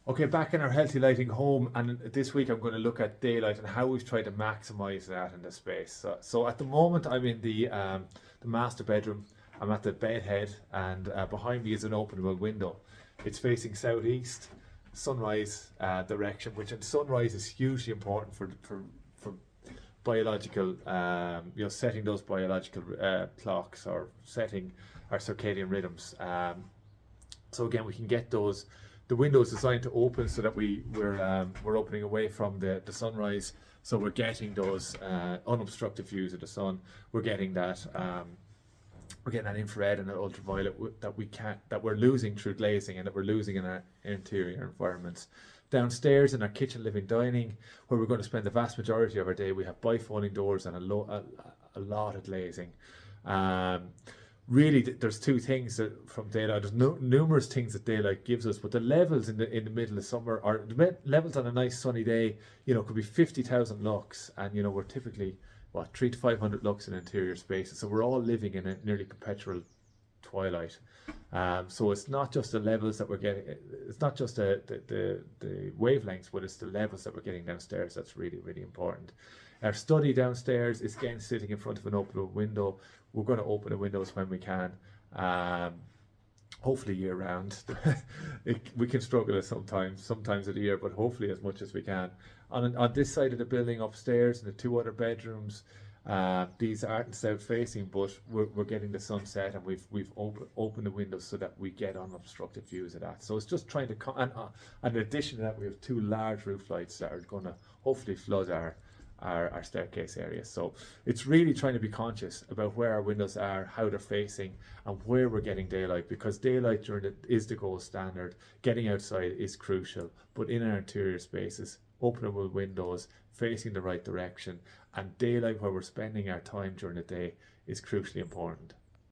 Okay, back in our healthy lighting home, and this week I'm going to look at daylight and how we've tried to maximize that in the space. So at the moment I'm in the master bedroom. I'm at the bed head, and behind me is an openable window. It's facing southeast, sunrise direction, which in sunrise is hugely important for biological, setting those biological clocks, or setting our circadian rhythms. So again, we can get those. The window is designed to open so that we're opening away from the sunrise, so we're getting those unobstructed views of the sun. We're getting that infrared and that ultraviolet that we're losing through glazing, and that we're losing in our interior environments. Downstairs in our kitchen, living, dining, where we're going to spend the vast majority of our day, we have bifolding doors and a lot of glazing. Really, there's two things from daylight. There's numerous things that daylight gives us, but the levels in the middle of summer, or the levels on a nice sunny day, could be 50,000 lux, and we're typically 300 to 500 lux in interior spaces. So we're all living in a nearly perpetual twilight. So it's not just the levels that we're getting, it's not just the wavelengths, but it's the levels that we're getting downstairs that's really, really important. Our study downstairs is again sitting in front of an open window. We're going to open the windows when we can, hopefully year round. We can struggle at sometimes of the year, but hopefully as much as we can. On this side of the building upstairs, in the two other bedrooms, these aren't south facing, but we're getting the sunset, and we've opened the windows so that we get unobstructed views of that. So it's just trying to and in addition to that, we have two large roof lights that are going to hopefully flood our staircase area. So it's really trying to be conscious about where our windows are, how they're facing, and where we're getting daylight, because daylight is the gold standard. Getting outside is crucial, but in our interior spaces, openable windows facing the right direction, and daylight where we're spending our time during the day is crucially important.